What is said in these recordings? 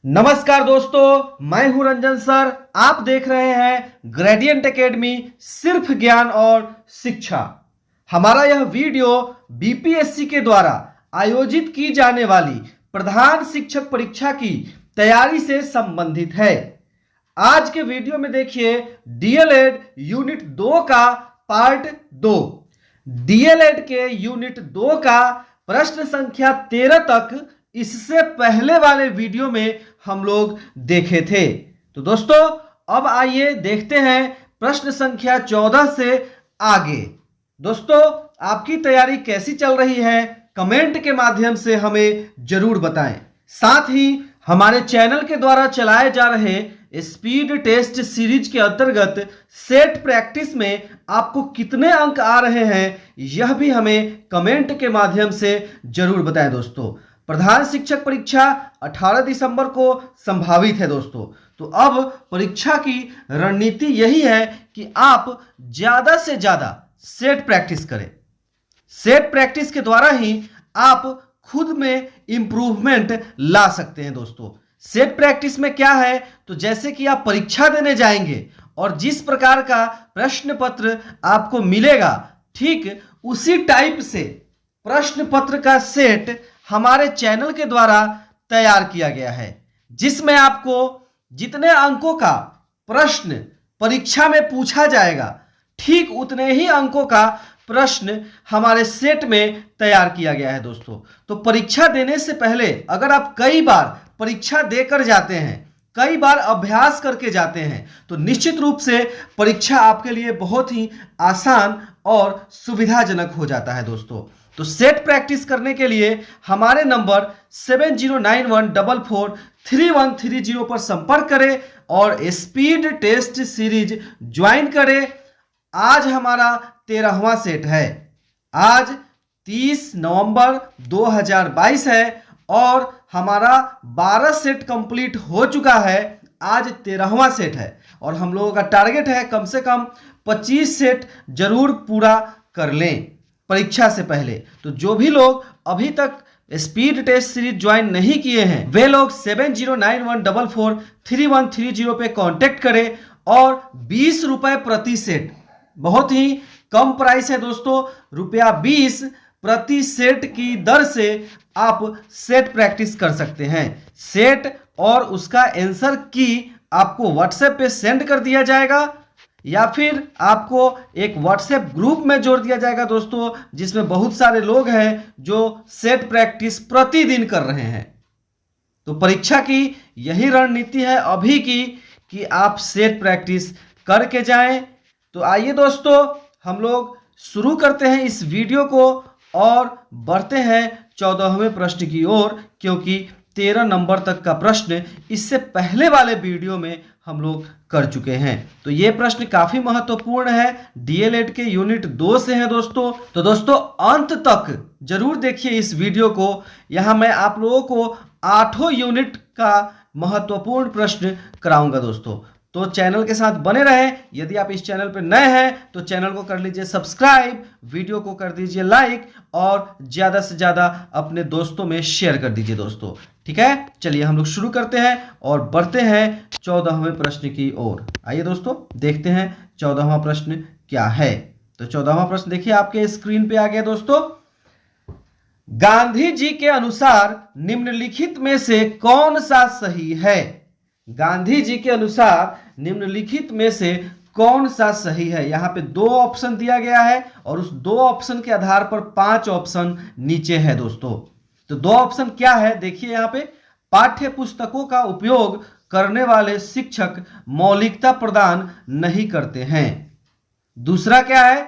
नमस्कार दोस्तों, मैं हूं रंजन सर। आप देख रहे हैं ग्रेडियंट एकेडमी, सिर्फ ज्ञान और शिक्षा। हमारा यह वीडियो बीपीएससी के द्वारा आयोजित की जाने वाली प्रधान शिक्षक परीक्षा की तैयारी से संबंधित है। आज के वीडियो में देखिए डीएलएड यूनिट 2 का पार्ट 2। डीएलएड के यूनिट 2 का प्रश्न संख्या 13 तक इससे पहले वाले वीडियो में हम लोग देखे थे। तो दोस्तों अब आइए देखते हैं प्रश्न संख्या 14 से आगे। दोस्तों आपकी तैयारी कैसी चल रही है, कमेंट के माध्यम से हमें जरूर बताएं। साथ ही हमारे चैनल के द्वारा चलाए जा रहे स्पीड टेस्ट सीरीज के अंतर्गत सेट प्रैक्टिस में आपको कितने अंक आ रहे हैं, यह भी हमें कमेंट के माध्यम से जरूर बताएं। दोस्तों प्रधान शिक्षक परीक्षा 18 दिसंबर को संभावित है। दोस्तों तो अब परीक्षा की रणनीति यही है कि आप ज्यादा से ज्यादा सेट प्रैक्टिस करें। सेट प्रैक्टिस के द्वारा ही आप खुद में इंप्रूवमेंट ला सकते हैं। दोस्तों सेट प्रैक्टिस में क्या है, तो जैसे कि आप परीक्षा देने जाएंगे और जिस प्रकार का प्रश्न पत्र आपको मिलेगा, ठीक उसी टाइप से प्रश्न पत्र का सेट हमारे चैनल के द्वारा तैयार किया गया है, जिसमें आपको जितने अंकों का प्रश्न परीक्षा में पूछा जाएगा, ठीक उतने ही अंकों का प्रश्न हमारे सेट में तैयार किया गया है। दोस्तों तो परीक्षा देने से पहले अगर आप कई बार परीक्षा देकर जाते हैं, कई बार अभ्यास करके जाते हैं, तो निश्चित रूप से परीक्षा आपके लिए बहुत ही आसान और सुविधाजनक हो जाता है। दोस्तों तो सेट प्रैक्टिस करने के लिए हमारे नंबर 7091443130 पर संपर्क करें और स्पीड टेस्ट सीरीज ज्वाइन करें। आज हमारा 13वां सेट है। आज 30 नवंबर 2022 है और हमारा 12 सेट कंप्लीट हो चुका है। आज 13वां सेट है और हम लोगों का टारगेट है कम से कम 25 सेट जरूर पूरा कर लें परीक्षा से पहले। तो जो भी लोग अभी तक स्पीड टेस्ट सीरीज ज्वाइन नहीं किए हैं, वे लोग 7091443130 पे कांटेक्ट करें और 20 रुपए प्रति सेट, बहुत ही कम प्राइस है दोस्तों, रुपया 20 प्रति सेट की दर से आप सेट प्रैक्टिस कर सकते हैं। सेट और उसका आंसर की आपको व्हाट्सएप पे सेंड कर दिया जाएगा या फिर आपको एक व्हाट्सएप ग्रुप में जोड़ दिया जाएगा दोस्तों, जिसमें बहुत सारे लोग हैं जो सेट प्रैक्टिस प्रतिदिन कर रहे हैं। तो परीक्षा की यही रणनीति है अभी की कि आप सेट प्रैक्टिस करके जाएं। तो आइए दोस्तों हम लोग शुरू करते हैं इस वीडियो को और बढ़ते हैं 14वें प्रश्न की ओर, क्योंकि 13 नंबर तक का प्रश्न इससे पहले वाले वीडियो में हम लोग कर चुके हैं। तो ये प्रश्न काफी महत्वपूर्ण है, डीएलएड के यूनिट 2 से है दोस्तों। तो दोस्तों अंत तक जरूर देखिए इस वीडियो को। यहां मैं आप लोगों को 8 यूनिट का महत्वपूर्ण प्रश्न कराऊंगा दोस्तों। तो चैनल के साथ बने रहें। यदि आप इस चैनल पर नए हैं तो चैनल को कर लीजिए सब्सक्राइब, वीडियो को कर दीजिए लाइक और ज़्यादा से ज़्यादा अपने दोस्तों में शेयर कर दीजिए दोस्तों। ठीक है, चलिए हम लोग शुरू करते हैं और बढ़ते हैं 14वें प्रश्न की ओर। आइए दोस्तों देखते हैं 14वां प्रश्न क्या है। तो 14वां प्रश्न देखिए आपके स्क्रीन पे आ गया दोस्तों। गांधी जी के अनुसार निम्नलिखित में से कौन सा सही है? गांधी जी के अनुसार निम्नलिखित में से कौन सा सही है? यहां पे 2 ऑप्शन दिया गया है और उस 2 ऑप्शन के आधार पर 5 ऑप्शन नीचे है दोस्तों। तो 2 ऑप्शन क्या है देखिए यहां पे। पाठ्य पुस्तकों का उपयोग करने वाले शिक्षक मौलिकता प्रदान नहीं करते हैं। दूसरा क्या है,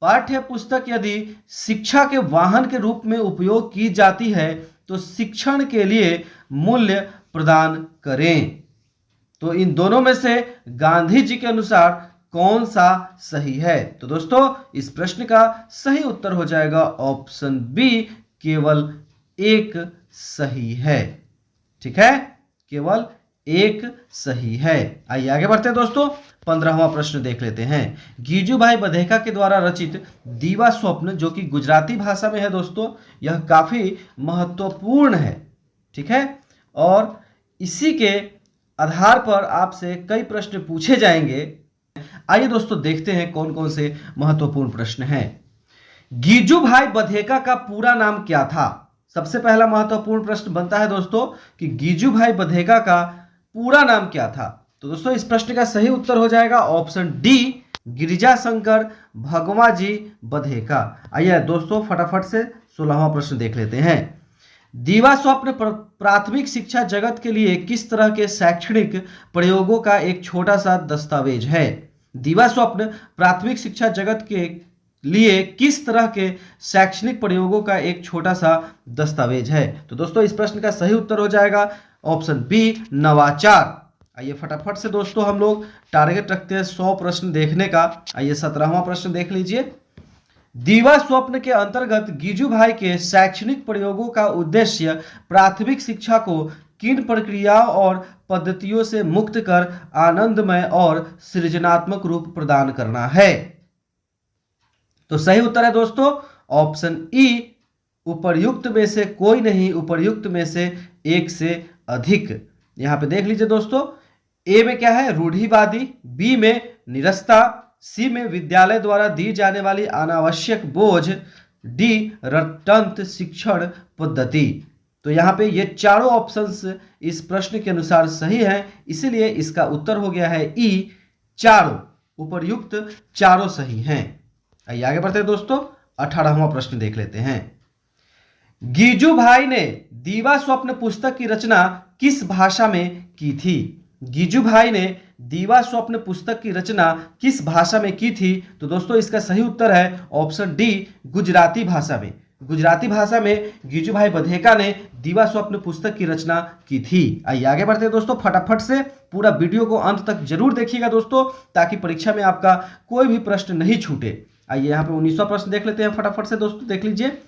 पाठ्य पुस्तक यदि शिक्षा के वाहन के रूप में उपयोग की जाती है तो शिक्षण के लिए मूल्य प्रदान करें। तो इन दोनों में से गांधी जी के अनुसार कौन सा सही है? तो दोस्तों इस प्रश्न का सही उत्तर हो जाएगा ऑप्शन बी, केवल एक सही है। ठीक है, केवल एक सही है। आइए आगे बढ़ते हैं दोस्तों। 15वां प्रश्न देख लेते हैं। गीजूभाई बधेका के द्वारा रचित दीवा स्वप्न, जो कि गुजराती भाषा में है दोस्तों, यह काफी महत्वपूर्ण है। ठीक है, और इसी के आधार पर आपसे कई प्रश्न पूछे जाएंगे। आइए दोस्तों देखते हैं कौन कौन से महत्वपूर्ण प्रश्न हैं। गीजूभाई बधेका का पूरा नाम क्या था? सबसे पहला महत्वपूर्ण प्रश्न बनता है दोस्तों कि गीजूभाई बधेका का पूरा नाम क्या था? तो दोस्तों इस प्रश्न का सही उत्तर हो जाएगा ऑप्शन डी, गिरिजाशंकर भगवाजी बधेका। आइए दोस्तों फटाफट से 16वां प्रश्न देख लेते हैं। दीवा स्वप्न प्राथमिक शिक्षा जगत के लिए किस तरह के शैक्षणिक प्रयोगों का एक छोटा सा दस्तावेज है? दीवा स्वप्न प्राथमिक शिक्षा जगत के लिए किस तरह के शैक्षणिक प्रयोगों का एक छोटा सा दस्तावेज है? तो दोस्तों इस प्रश्न का सही उत्तर हो जाएगा ऑप्शन बी, नवाचार। आइए फटाफट से दोस्तों हम लोग टारगेट रखते हैं 100 प्रश्न देखने का। आइए 17वां प्रश्न देख लीजिए। दीवा स्वप्न के अंतर्गत गीजूभाई के शैक्षणिक प्रयोगों का उद्देश्य प्राथमिक शिक्षा को किन प्रक्रियाओं और पद्धतियों से मुक्त कर आनंदमय और सृजनात्मक रूप प्रदान करना है? तो सही उत्तर है दोस्तों ऑप्शन ई, उपर्युक्त में से कोई नहीं, उपर्युक्त में से एक से अधिक। यहां पे देख लीजिए दोस्तों, ए में क्या है? रूढ़िवादी, बी में निरस्ता, सी में विद्यालय द्वारा दी जाने वाली अनावश्यक बोझ, डी रटंत शिक्षण पद्धति। तो यहाँ पे ये चारों ऑप्शंस इस प्रश्न के अनुसार सही हैं, इसीलिए इसका उत्तर हो गया है ई, चारों, उपर्युक्त चारों सही हैं। आइए आगे बढ़ते हैं दोस्तों, 18वां प्रश्न देख लेते हैं। गीजूभाई ने दीवा स्वप्न पुस्तक की रचना किस भाषा में की थी? गीजूभाई ने दीवा स्वप्न पुस्तक की रचना किस भाषा में की थी? तो दोस्तों इसका सही उत्तर है ऑप्शन डी, गुजराती भाषा में। गुजराती भाषा में गीजूभाई बधेका ने दीवा स्वप्न पुस्तक की रचना की थी। आइए आगे बढ़ते हैं दोस्तों, फटाफट से पूरा वीडियो को अंत तक जरूर देखिएगा दोस्तों, ताकि परीक्षा में आपका कोई भी प्रश्न नहीं छूटे। आइए यहाँ पे 19वां प्रश्न देख लेते हैं फटाफट से दोस्तों, देख लीजिए।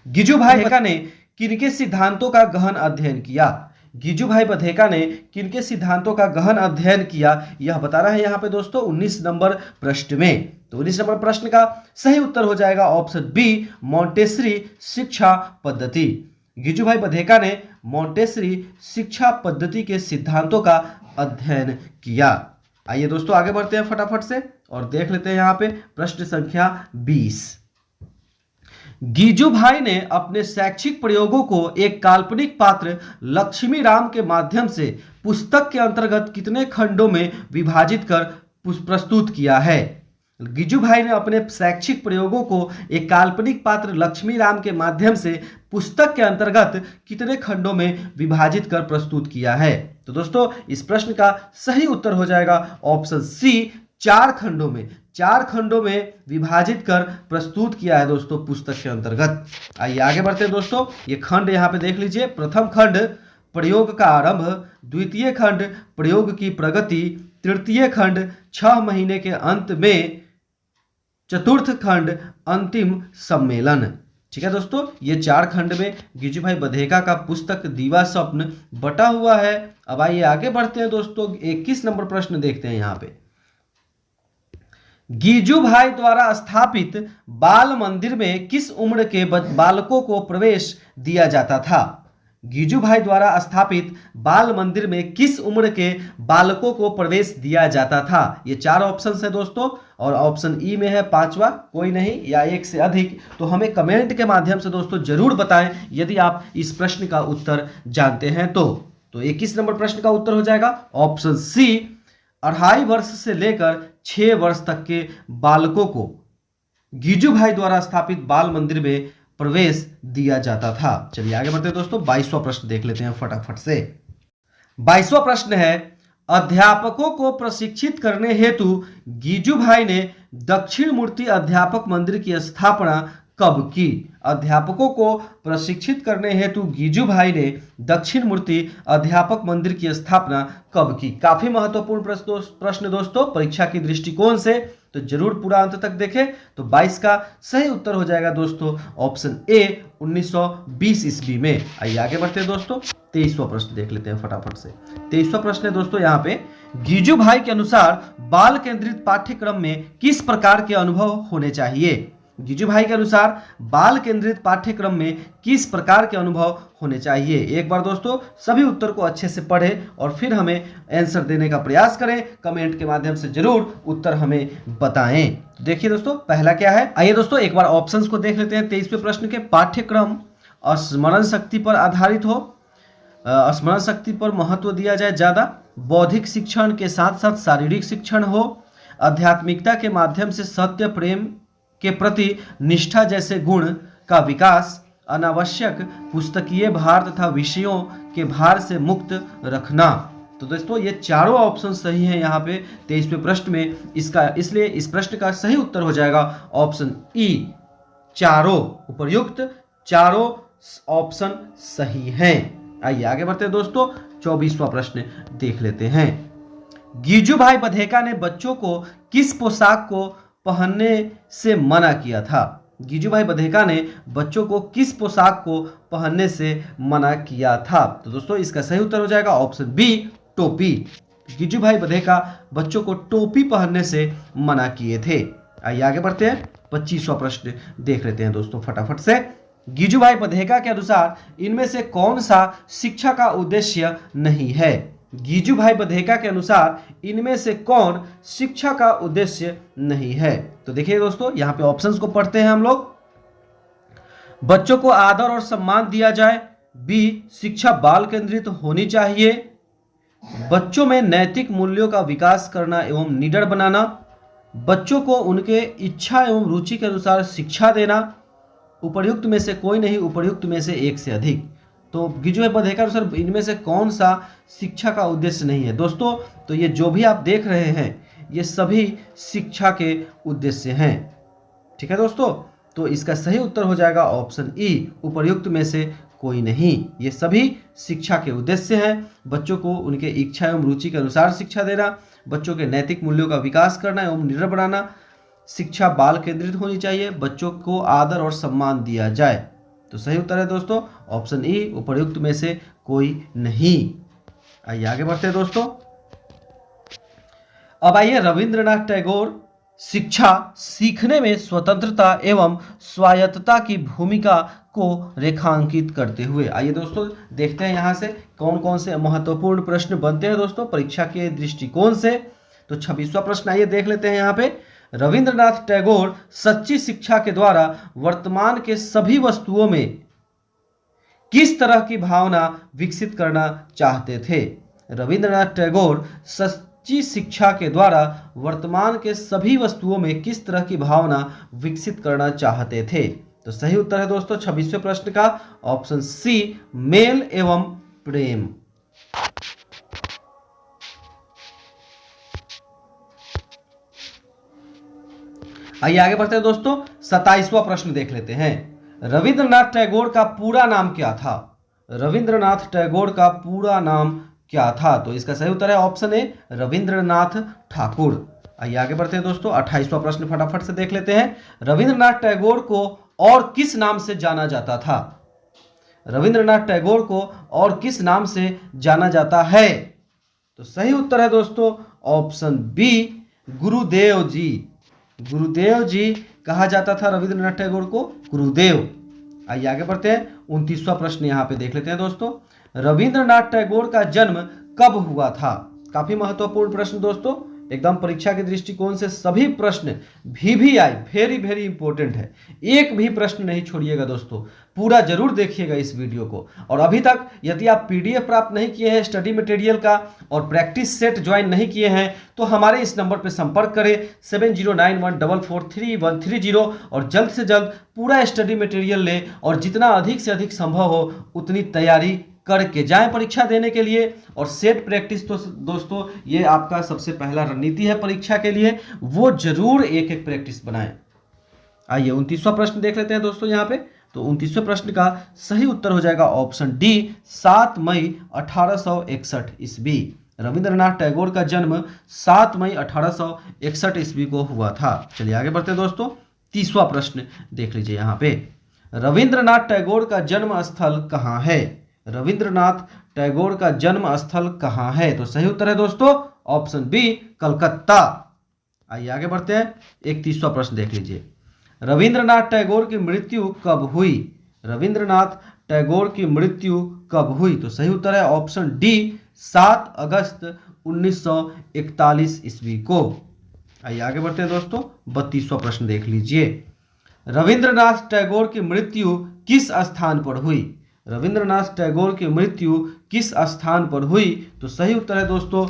गीजूभाई बधेका ने किनके सिद्धांतों का गहन अध्ययन किया? गीजूभाई बधेका ने किनके सिद्धांतों का गहन अध्ययन किया, यह बताना है यहाँ पे दोस्तों 19 नंबर प्रश्न में। तो 19 नंबर प्रश्न का सही उत्तर हो जाएगा ऑप्शन बी, मॉन्टेसरी शिक्षा पद्धति। गीजूभाई बधेका ने मॉन्टेसरी शिक्षा पद्धति के सिद्धांतों का अध्ययन किया। आइए दोस्तों आगे बढ़ते हैं फटाफट से और देख लेते हैं यहाँ पे प्रश्न संख्या 20। गीजूभाई ने अपने शैक्षिक प्रयोगों को एक काल्पनिक पात्र लक्ष्मी राम के माध्यम से पुस्तक के अंतर्गत कितने खंडों में विभाजित कर प्रस्तुत किया है? गीजूभाई ने अपने शैक्षिक प्रयोगों को एक काल्पनिक पात्र लक्ष्मी राम के माध्यम से पुस्तक के अंतर्गत कितने खंडों में विभाजित कर प्रस्तुत किया है? तो दोस्तों इस प्रश्न का सही उत्तर हो जाएगा ऑप्शन सी, 4 खंडों में। 4 खंडों में विभाजित कर प्रस्तुत किया है दोस्तों पुस्तक के अंतर्गत। आइए आगे बढ़ते हैं दोस्तों, ये खंड यहाँ पे देख लीजिए। प्रथम खंड प्रयोग का आरंभ, द्वितीय खंड प्रयोग की प्रगति, तृतीय खंड 6 महीने के अंत में, चतुर्थ खंड अंतिम सम्मेलन। ठीक है दोस्तों, ये 4 खंड में गीजूभाई बधेका का पुस्तक दीवा स्वप्न बटा हुआ है। अब आइए आगे बढ़ते हैं दोस्तों, 21 नंबर प्रश्न देखते हैं यहाँ पे। गीजूभाई द्वारा स्थापित बाल मंदिर में किस उम्र के बालकों को प्रवेश दिया जाता था? गीजूभाई द्वारा स्थापित बाल मंदिर में किस उम्र के बालकों को प्रवेश दिया जाता था? ये 4 ऑप्शन है दोस्तों, और ऑप्शन ई में है 5वां, कोई नहीं या एक से अधिक। तो हमें कमेंट के माध्यम से दोस्तों जरूर बताएं यदि आप इस प्रश्न का उत्तर जानते हैं तो 21 नंबर प्रश्न का उत्तर हो जाएगा ऑप्शन सी, 2.5 वर्ष से लेकर 6 वर्ष तक के बालकों को गीजूभाई द्वारा स्थापित बाल मंदिर में प्रवेश दिया जाता था। चलिए आगे बढ़ते हैं दोस्तों, 22वां प्रश्न देख लेते हैं फटाफट से। 22वां प्रश्न है, अध्यापकों को प्रशिक्षित करने हेतु गीजूभाई ने दक्षिण मूर्ति अध्यापक मंदिर की स्थापना कब की? अध्यापकों को प्रशिक्षित करने हेतु गीजूभाई ने दक्षिण मूर्ति अध्यापक मंदिर की स्थापना कब की? काफी महत्वपूर्ण प्रश्न दोस्तों परीक्षा की दृष्टिकोण से, तो जरूर पूरा अंत तक देखें। तो 22 का सही उत्तर हो जाएगा दोस्तों ऑप्शन ए, 1920 ईस्वी में। आइए आगे बढ़ते हैं दोस्तों, 23वां प्रश्न देख लेते हैं फटाफट से। 23वां प्रश्न है दोस्तों यहाँ पे, गीजूभाई के अनुसार बाल केंद्रित पाठ्यक्रम में किस प्रकार के अनुभव होने चाहिए? गिजू भाई के अनुसार बाल केंद्रित पाठ्यक्रम में किस प्रकार के अनुभव होने चाहिए। एक बार दोस्तों सभी उत्तर को अच्छे से पढ़ें और फिर हमें आंसर देने का प्रयास करें। कमेंट के माध्यम से जरूर उत्तर हमें बताएं। तो देखिए दोस्तों पहला क्या है, आइए दोस्तों एक बार ऑप्शंस को देख लेते हैं। 23वें प्रश्न के पाठ्यक्रम स्मरण शक्ति पर आधारित हो, स्मरण शक्ति पर महत्व दिया जाए ज़्यादा, बौद्धिक शिक्षण के साथ साथ शारीरिक शिक्षण हो, आध्यात्मिकता के माध्यम से सत्य प्रेम के प्रति निष्ठा जैसे गुण का विकास, अनावश्यक पुस्तकीय भार तथा विषयों के भार से मुक्त रखना। तो दोस्तों ये चारों ऑप्शन सही हैं यहाँ पे 23वें प्रश्न में। इसका इसलिए इस प्रश्न का सही उत्तर हो जाएगा ऑप्शन ई, चारों उपर्युक्त चारों ऑप्शन सही हैं। आइए आगे बढ़ते हैं दोस्तों, 24वां प्रश्न देख लेते हैं। गिजू भाई बधेका ने बच्चों को किस पोशाक को पहनने से मना किया था। गिजू भाई बधेका ने बच्चों को किस पोशाक को पहनने से मना किया था। तो दोस्तों इसका सही उत्तर हो जाएगा ऑप्शन बी, टोपी। गिजू भाई बधेका बच्चों को टोपी पहनने से मना किए थे। आइए आगे बढ़ते हैं, 25वां प्रश्न देख लेते हैं दोस्तों फटाफट से। गिजू भाई बधेका के अनुसार इनमें से कौन सा शिक्षा का उद्देश्य नहीं है। गिजू भाई बधेका के अनुसार इनमें से कौन शिक्षा का उद्देश्य नहीं है। तो देखिए दोस्तों यहाँ पे ऑप्शंस को पढ़ते हैं हम लोग। बच्चों को आदर और सम्मान दिया जाए, बी शिक्षा बाल केंद्रित होनी चाहिए, बच्चों में नैतिक मूल्यों का विकास करना एवं निडर बनाना, बच्चों को उनके इच्छा एवं रुचि के अनुसार शिक्षा देना, उपर्युक्त में से कोई नहीं, उपर्युक्त में से एक से अधिक। तो गिजू भाई बधेका अनुसार इनमें से कौन सा शिक्षा का उद्देश्य नहीं है। दोस्तों तो ये जो भी आप देख रहे हैं ये सभी शिक्षा के उद्देश्य हैं। ठीक है दोस्तों, तो इसका सही उत्तर हो जाएगा ऑप्शन ई, उपर्युक्त में से कोई नहीं। ये सभी शिक्षा के उद्देश्य हैं। बच्चों को उनके इच्छा एवं रुचि के अनुसार शिक्षा देना, बच्चों के नैतिक मूल्यों का विकास करना एवं निडर बनाना, शिक्षा बाल केंद्रित होनी चाहिए, बच्चों को आदर और सम्मान दिया जाए। तो सही उत्तर है दोस्तों ऑप्शन ई, उपर्युक्त में से कोई नहीं। आइए आगे बढ़ते हैं दोस्तों। अब आइए रविंद्रनाथ टैगोर शिक्षा सीखने में स्वतंत्रता एवं स्वायत्तता की भूमिका को रेखांकित करते हुए। आइए दोस्तों देखते हैं यहाँ से कौन कौन से महत्वपूर्ण प्रश्न बनते हैं दोस्तों परीक्षा के दृष्टिकोण से। तो 26वां प्रश्न आइए देख लेते हैं यहाँ पे। रविंद्रनाथ टैगोर सच्ची शिक्षा के द्वारा वर्तमान के सभी वस्तुओं में किस तरह की भावना विकसित करना चाहते थे। रविंद्रनाथ टैगोर सच्ची शिक्षा के द्वारा वर्तमान के सभी वस्तुओं में किस तरह की भावना विकसित करना चाहते थे। तो सही उत्तर है दोस्तों 26वें प्रश्न का ऑप्शन सी, मेल एवं प्रेम। आइए आगे बढ़ते हैं दोस्तों, 27वां प्रश्न देख लेते हैं। रविंद्रनाथ टैगोर का पूरा नाम क्या था। रविंद्रनाथ टैगोर का पूरा नाम क्या था। तो इसका सही उत्तर है ऑप्शन ए, रविंद्रनाथ ठाकुर। आइए आगे बढ़ते हैं दोस्तों, 28वां प्रश्न फटाफट से देख लेते हैं। रविंद्रनाथ टैगोर को और किस नाम से जाना जाता था। रविंद्रनाथ टैगोर को और किस नाम से जाना जाता है। तो सही उत्तर है दोस्तों ऑप्शन बी, गुरुदेव जी। गुरुदेव जी कहा जाता था रविंद्रनाथ टैगोर को, गुरुदेव। आइए आगे बढ़ते हैं, 29वां प्रश्न यहाँ पे देख लेते हैं दोस्तों। रविंद्रनाथ टैगोर का जन्म कब हुआ था। काफी महत्वपूर्ण प्रश्न दोस्तों, एकदम परीक्षा के दृष्टिकोण से सभी प्रश्न VVI वेरी वेरी इंपॉर्टेंट है। एक भी प्रश्न नहीं छोड़िएगा दोस्तों, पूरा जरूर देखिएगा इस वीडियो को। और अभी तक यदि आप PDF प्राप्त नहीं किए हैं स्टडी मटेरियल का और प्रैक्टिस सेट ज्वाइन नहीं किए हैं तो हमारे इस नंबर पर संपर्क करें 7091443130 और जल्द से जल्द पूरा स्टडी मटेरियल लें और जितना अधिक से अधिक संभव हो उतनी तैयारी करके जाएं परीक्षा देने के लिए। और सेट प्रैक्टिस तो दोस्तों ये आपका सबसे पहला रणनीति है परीक्षा के लिए, वो जरूर एक एक प्रैक्टिस बनाएं। आइए 29वां प्रश्न देख लेते हैं दोस्तों यहाँ पे। तो 29वें प्रश्न का सही उत्तर हो जाएगा ऑप्शन डी, 7 मई 1861 ईस्वी। रविंद्रनाथ टैगोर का जन्म 7 मई 1861 ईस्वी को हुआ था। चलिए आगे बढ़ते हैं दोस्तों, 30वां प्रश्न देख लीजिए यहाँ पे। रविंद्रनाथ टैगोर का जन्म स्थल कहाँ है। रविंद्रनाथ टैगोर का जन्म स्थल कहाँ है। तो सही उत्तर है दोस्तों ऑप्शन बी, कलकत्ता। आइए आगे बढ़ते हैं, 31वां प्रश्न देख लीजिए। रविंद्रनाथ टैगोर की मृत्यु कब हुई? रविंद्रनाथ टैगोर की मृत्यु कब हुई? तो सही उत्तर है ऑप्शन डी 7 अगस्त 1941 ईस्वी को। आइए आगे बढ़ते हैं दोस्तों, 32वां प्रश्न देख लीजिए। रविंद्रनाथ टैगोर की मृत्यु किस स्थान पर हुई? रविंद्रनाथ टैगोर की मृत्यु किस स्थान पर हुई? तो सही उत्तर है दोस्तों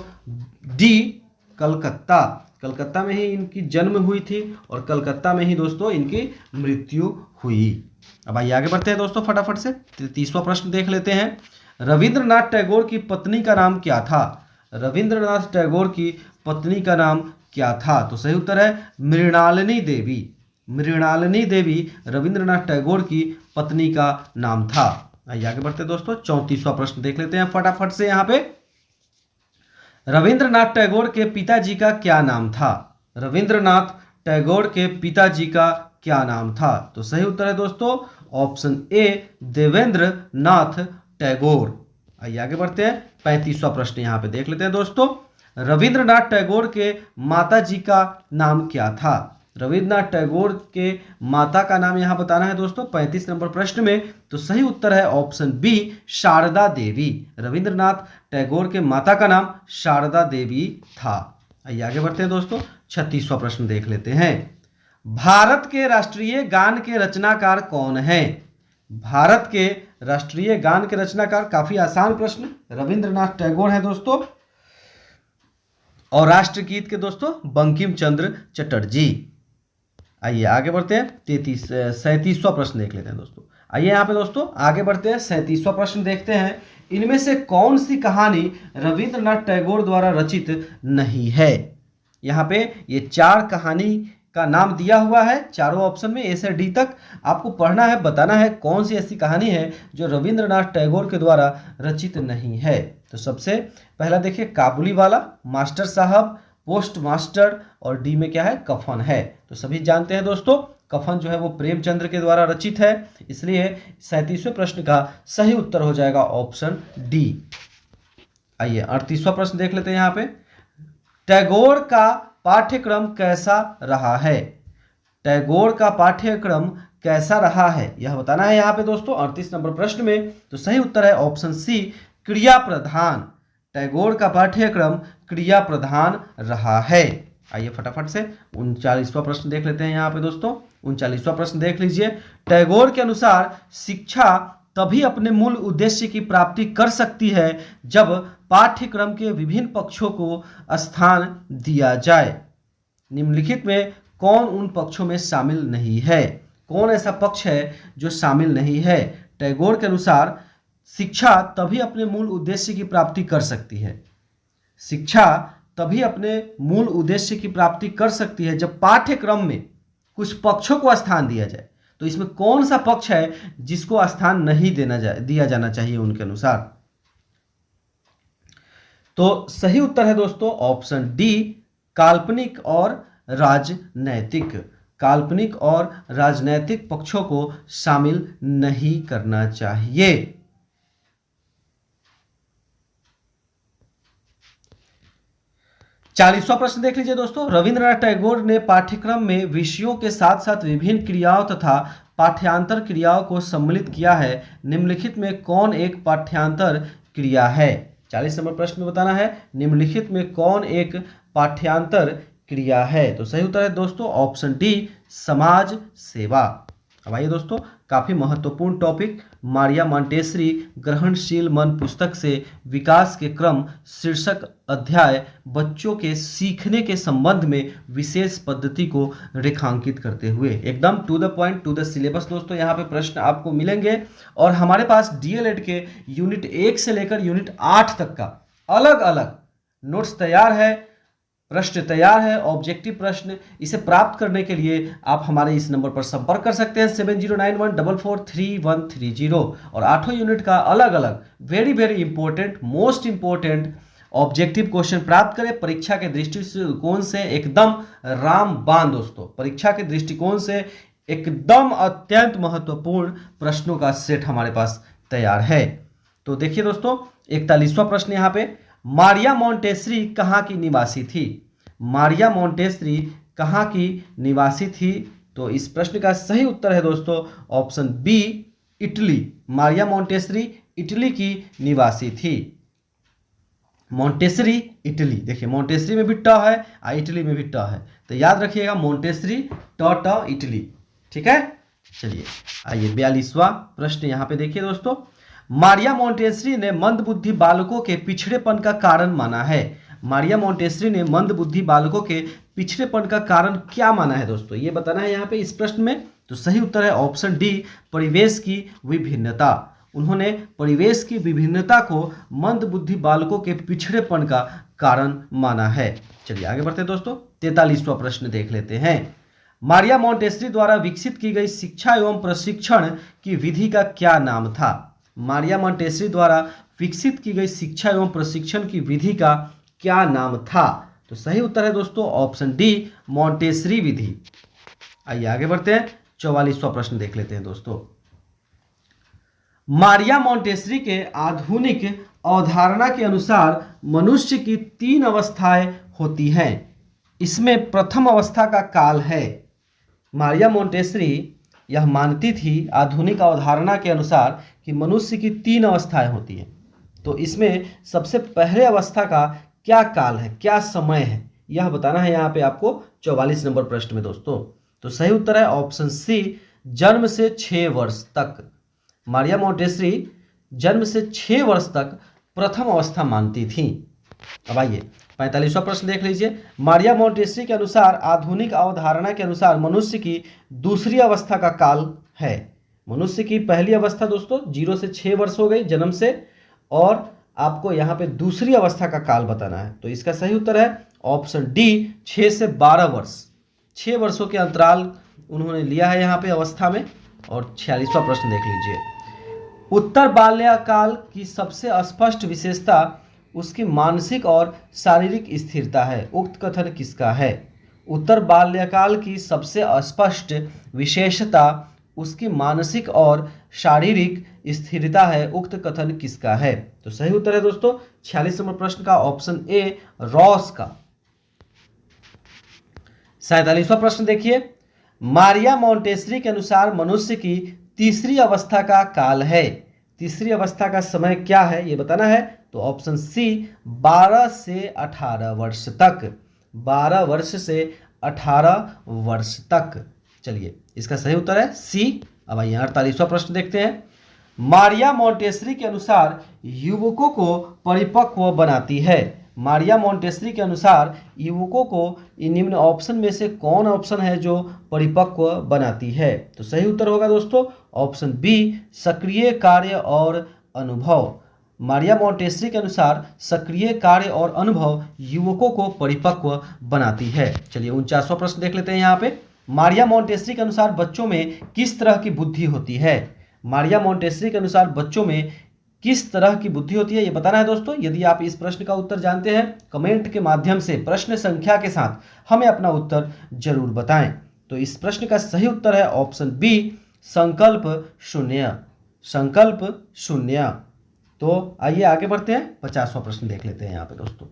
डी कलकत्ता। कलकत्ता में ही इनकी जन्म हुई थी और कलकत्ता में ही दोस्तों इनकी मृत्यु हुई। अब आइए आगे बढ़ते हैं दोस्तों फटाफट से 33वां प्रश्न देख लेते हैं। रविंद्रनाथ टैगोर की पत्नी का नाम क्या था? रविंद्रनाथ टैगोर की पत्नी का नाम क्या था? तो सही उत्तर है मृणालिनी देवी। मृणालिनी देवी रविंद्रनाथ टैगोर की पत्नी का नाम था। आइए आगे बढ़ते हैं दोस्तों, 34वां प्रश्न देख लेते हैं फटाफट से। यहाँ पे रविंद्रनाथ टैगोर के पिताजी का क्या नाम था? रविंद्रनाथ टैगोर के पिताजी का क्या नाम था? तो सही उत्तर है दोस्तों ऑप्शन ए देवेंद्र नाथ टैगोर। आइए आगे बढ़ते हैं, 35वां प्रश्न यहाँ पे देख लेते हैं दोस्तों। रविंद्रनाथ टैगोर के माता जी का नाम क्या था? रविंद्रनाथ टैगोर के माता का नाम यहाँ बताना है दोस्तों 35 नंबर प्रश्न में। तो सही उत्तर है ऑप्शन बी शारदा देवी। रविंद्रनाथ टैगोर के माता का नाम शारदा देवी था। आइए आगे बढ़ते हैं दोस्तों, 36वां प्रश्न देख लेते हैं। भारत के राष्ट्रीय गान के रचनाकार कौन है? भारत के राष्ट्रीय गान के रचनाकार, काफी आसान प्रश्न, रविंद्रनाथ टैगोर है दोस्तों। और राष्ट्रगीत के दोस्तों बंकिम चंद्र चटर्जी। आइए आगे बढ़ते हैं, 37वां प्रश्न देख लेते हैं दोस्तों। आइए यहाँ पे दोस्तों आगे बढ़ते हैं, 37वां प्रश्न देखते हैं। इनमें से कौन सी कहानी रविंद्रनाथ टैगोर द्वारा रचित नहीं है? यहाँ पे ये 4 कहानी का नाम दिया हुआ है, चारों ऑप्शन में ए से डी तक आपको पढ़ना है, बताना है कौन सी ऐसी कहानी है जो रविंद्रनाथ टैगोर के द्वारा रचित नहीं है। तो सबसे पहला देखिए काबुली वाला, मास्टर साहब, पोस्ट मास्टर, और डी में क्या है कफन है। तो सभी जानते हैं दोस्तों कफन जो है वो प्रेमचंद्र के द्वारा रचित है, इसलिए 37वें प्रश्न का सही उत्तर हो जाएगा ऑप्शन डी। आइए 38वां प्रश्न देख लेते हैं। यहाँ पे टैगोर का पाठ्यक्रम कैसा रहा है? टैगोर का पाठ्यक्रम कैसा रहा है यह बताना है यहाँ पे दोस्तों 38 नंबर प्रश्न में। तो सही उत्तर है ऑप्शन सी क्रिया प्रधान। टैगोर का पाठ्यक्रम क्रिया प्रधान रहा है। आइए फटाफट से 39वां प्रश्न देख लेते हैं यहाँ पे दोस्तों। 39वां प्रश्न देख लीजिए। टैगोर के अनुसार शिक्षा तभी अपने मूल उद्देश्य की प्राप्ति कर सकती है जब पाठ्यक्रम के विभिन्न पक्षों को स्थान दिया जाए। निम्नलिखित में कौन उन पक्षों में शामिल नहीं है? कौन ऐसा पक्ष है जो शामिल नहीं है? टैगोर के अनुसार शिक्षा तभी अपने मूल उद्देश्य की प्राप्ति कर सकती है। शिक्षा तभी अपने मूल उद्देश्य की प्राप्ति कर सकती है जब पाठ्यक्रम में कुछ पक्षों को स्थान दिया जाए। तो इसमें कौन सा पक्ष है जिसको स्थान नहीं दिया जाना चाहिए उनके अनुसार? तो सही उत्तर है दोस्तों ऑप्शन डी काल्पनिक और राजनैतिक। काल्पनिक और राजनैतिक पक्षों को शामिल नहीं करना चाहिए। 40वां प्रश्न देख लीजिए दोस्तों। रविंद्रनाथ टैगोर ने पाठ्यक्रम में विषयों के साथ साथ विभिन्न क्रियाओं तथा पाठ्यांतर क्रियाओं को सम्मिलित किया है। निम्नलिखित में कौन एक पाठ्यांतर क्रिया है? 40 नंबर प्रश्न में बताना है निम्नलिखित में कौन एक पाठ्यांतर क्रिया है। तो सही उत्तर है दोस्तों ऑप्शन डी समाज सेवा। अब आइए दोस्तों काफ़ी महत्वपूर्ण टॉपिक मारिया मॉन्टेसरी ग्रहणशील मन पुस्तक से विकास के क्रम शीर्षक अध्याय बच्चों के सीखने के संबंध में विशेष पद्धति को रेखांकित करते हुए एकदम to the point to the syllabus दोस्तों यहाँ पे प्रश्न आपको मिलेंगे। और हमारे पास डीएलएड के यूनिट 1 से लेकर यूनिट 8 तक का अलग अलग नोट्स तैयार है, प्रश्न तैयार है, ऑब्जेक्टिव प्रश्न। इसे प्राप्त करने के लिए आप हमारे इस नंबर पर संपर्क कर सकते हैं 7091443130। और 8 यूनिट का अलग अलग very very important most important objective question प्राप्त करें। परीक्षा के दृष्टिकोण से एकदम रामबाण दोस्तों, परीक्षा के दृष्टिकोण से एकदम अत्यंत महत्वपूर्ण प्रश्नों का सेट हमारे पास तैयार है। तो देखिए दोस्तों 41वां प्रश्न यहाँ पे, मारिया मॉन्टेसरी कहाँ की निवासी थी? मारिया मॉन्टेसरी कहाँ की निवासी थी तो इस प्रश्न का सही उत्तर है दोस्तों option B, Italy. Maria Montessori Italy की निवासी थी। मोंटेसरी इटली, देखिए मोंटेसरी में भी ट है और इटली में भी ट है, तो याद रखिएगा मोंटेसरी ट इटली। ठीक है, चलिए आइए 42वां प्रश्न यहाँ पे देखिए दोस्तों। मारिया मोंटेसरी ने मंदबुद्धि बालकों के पिछड़ेपन का कारण माना है। मारिया मोंटेसरी ने मंदबुद्धि बालकों के पिछड़ेपन का कारण क्या माना है दोस्तों, ये बताना है यहाँ पे इस प्रश्न में। तो सही उत्तर है ऑप्शन डी, परिवेश की विभिन्नता। उन्होंने परिवेश की विभिन्नता को मंदबुद्धि बालकों के पिछड़ेपन का कारण माना है। चलिए आगे बढ़ते हैं दोस्तों, 43वां प्रश्न देख लेते हैं। मारिया मोंटेसरी द्वारा विकसित की गई शिक्षा एवं प्रशिक्षण की विधि का क्या नाम था। मारिया मोंटेसरी द्वारा विकसित की गई शिक्षा एवं प्रशिक्षण की विधि का क्या नाम था। तो सही उत्तर है दोस्तों ऑप्शन डी, मोंटेसरी विधि। आइए आगे बढ़ते हैं, 44वां प्रश्न देख लेते हैं दोस्तों। मारिया मोंटेसरी के आधुनिक अवधारणा के अनुसार मनुष्य की 3 अवस्थाएं होती हैं। इसमें प्रथम अवस्था का काल है। मारिया मोंटेसरी यह मानती थी आधुनिक अवधारणा के अनुसार कि मनुष्य की 3 अवस्थाएं होती हैं। तो इसमें सबसे पहले अवस्था का क्या काल है, क्या समय है, यह बताना है यहाँ पे आपको 44 नंबर प्रश्न में दोस्तों। तो सही उत्तर है ऑप्शन सी, जन्म से 6 वर्ष तक। मारिया मोंटेसरी जन्म से 6 वर्ष तक प्रथम अवस्था मानती थी। अब आइए 45वां प्रश्न देख लीजिए। मारिया मोंटेसरी के अनुसार आधुनिक अवधारणा के अनुसार मनुष्य की दूसरी अवस्था का काल है। मनुष्य की पहली अवस्था दोस्तों 0 से 6 वर्ष हो गई जन्म से, और आपको यहाँ पे दूसरी अवस्था का काल बताना है। तो इसका सही उत्तर है ऑप्शन डी, 6 से 12 वर्ष। 6 वर्षों के अंतराल उन्होंने लिया है यहाँ पे अवस्था में। और 46वां प्रश्न देख लीजिए। उत्तर बाल्यकाल की सबसे स्पष्ट विशेषता उसकी मानसिक और शारीरिक स्थिरता है। उक्त कथन किसका है। उत्तर बाल्यकाल की सबसे स्पष्ट विशेषता उसकी मानसिक और शारीरिक स्थिरता है। उक्त कथन किसका है। तो सही उत्तर है दोस्तों 46 नंबर प्रश्न का ऑप्शन ए, रॉस का। 47वां प्रश्न देखिए। मारिया मोंटेसरी के अनुसार मनुष्य की तीसरी अवस्था का काल है। तीसरी अवस्था का समय क्या है ये बताना है। तो ऑप्शन सी, 12 से 18 वर्ष तक। 12 वर्ष से 18 वर्ष तक। चलिए इसका सही उत्तर है सी। अब आइए 48वां प्रश्न देखते हैं। मारिया मोंटेसरी के अनुसार युवकों को परिपक्व बनाती है। मारिया मोंटेसरी के अनुसार युवकों को निम्न ऑप्शन में से कौन ऑप्शन है जो परिपक्व बनाती है। तो सही उत्तर होगा दोस्तों ऑप्शन बी, सक्रिय कार्य और अनुभव। मारिया मोंटेसरी के अनुसार सक्रिय कार्य और अनुभव युवकों को परिपक्व बनाती है। चलिए 49वां प्रश्न देख लेते हैं यहाँ पे। मारिया मोंटेसरी के अनुसार बच्चों में किस तरह की बुद्धि होती है। मारिया मोंटेसरी के अनुसार बच्चों में किस तरह की बुद्धि होती है ये बताना है दोस्तों। यदि आप इस प्रश्न का उत्तर जानते हैं कमेंट के माध्यम से प्रश्न संख्या के साथ हमें अपना उत्तर जरूर बताएं। तो इस प्रश्न का सही उत्तर है ऑप्शन बी, संकल्प शून्य। संकल्प शून्य। तो आइए आगे बढ़ते हैं, 50वां प्रश्न देख लेते हैं यहाँ पे दोस्तों।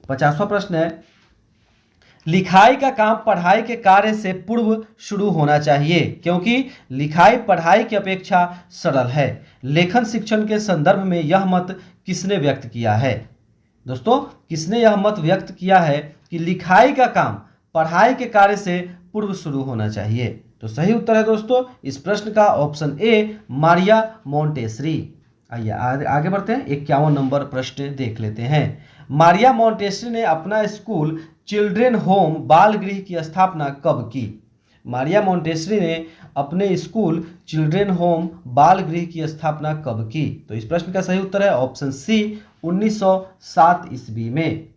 50वां प्रश्न है, लिखाई का काम पढ़ाई के कार्य से पूर्व शुरू होना चाहिए क्योंकि लिखाई पढ़ाई की अपेक्षा सरल है। लेखन शिक्षण के संदर्भ में यह मत किसने व्यक्त किया है। दोस्तों किसने यह मत व्यक्त किया है कि लिखाई का काम पढ़ाई के कार्य से पूर्व शुरू होना चाहिए। तो सही उत्तर है दोस्तों इस प्रश्न का ऑप्शन ए, मारिया मोंटेसरी। आइए आगे बढ़ते हैं, 51 नंबर प्रश्न देख लेते हैं। मारिया मोंटेसरी ने अपना स्कूल चिल्ड्रेन होम बाल गृह की स्थापना कब की। मारिया मोंटेसरी ने अपने स्कूल चिल्ड्रेन होम बाल गृह की स्थापना कब की। तो इस प्रश्न का सही उत्तर है ऑप्शन सी, 1907 ईस्वी में।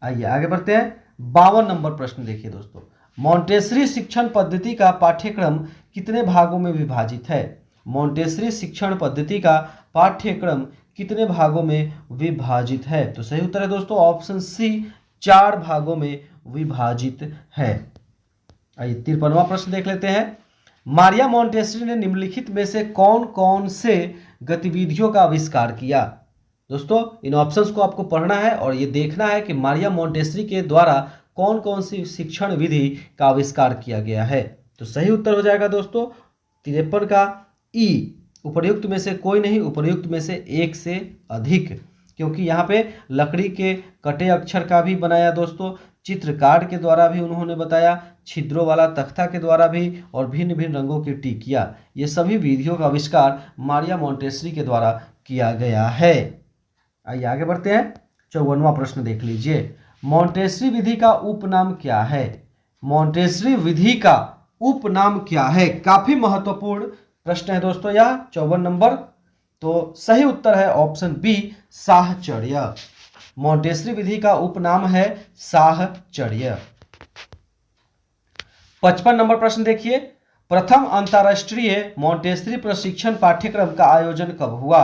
आइए आगे बढ़ते हैं, 52 नंबर प्रश्न देखिए दोस्तों। मोंटेसरी शिक्षण पद्धति का पाठ्यक्रम कितने भागों में विभाजित है। मोंटेसरी शिक्षण पद्धति का पाठ्यक्रम कितने भागों में विभाजित है। तो सही उत्तर है दोस्तों ऑप्शन सी, 4 भागों में विभाजित है। आइए 53वां प्रश्न देख लेते हैं। मारिया मोंटेसरी ने निम्नलिखित में से कौन कौन से गतिविधियों का आविष्कार किया। दोस्तों इन ऑप्शंस को आपको पढ़ना है और ये देखना है कि मारिया मोंटेसरी के द्वारा कौन कौन सी शिक्षण विधि का आविष्कार किया गया है। तो सही उत्तर हो जाएगा दोस्तों 53 का ई। उपर्युक्त में से कोई नहीं, उपर्युक्त में से एक से अधिक, क्योंकि यहाँ पे लकड़ी के कटे अक्षर का भी बनाया दोस्तों, चित्रकार के द्वारा भी उन्होंने बताया, छिद्रों वाला तख्ता के द्वारा भी, और भिन्न भिन्न रंगों की टिकिया, ये सभी विधियों का आविष्कार मारिया मोंटेसरी के द्वारा किया गया है। आइए आगे बढ़ते हैं। 54वां प्रश्न देख लीजिए। मोंटेसरी विधि का उपनाम क्या है? मोंटेसरी विधि का उपनाम क्या है? काफी महत्वपूर्ण प्रश्न है दोस्तों यह 54 नंबर। तो सही उत्तर है ऑप्शन बी, साहचर्य। मोंटेसरी विधि का उपनाम है साहचर्य। 55 नंबर प्रश्न देखिए। प्रथम अंतर्राष्ट्रीय मोंटेसरी प्रशिक्षण पाठ्यक्रम का आयोजन कब हुआ?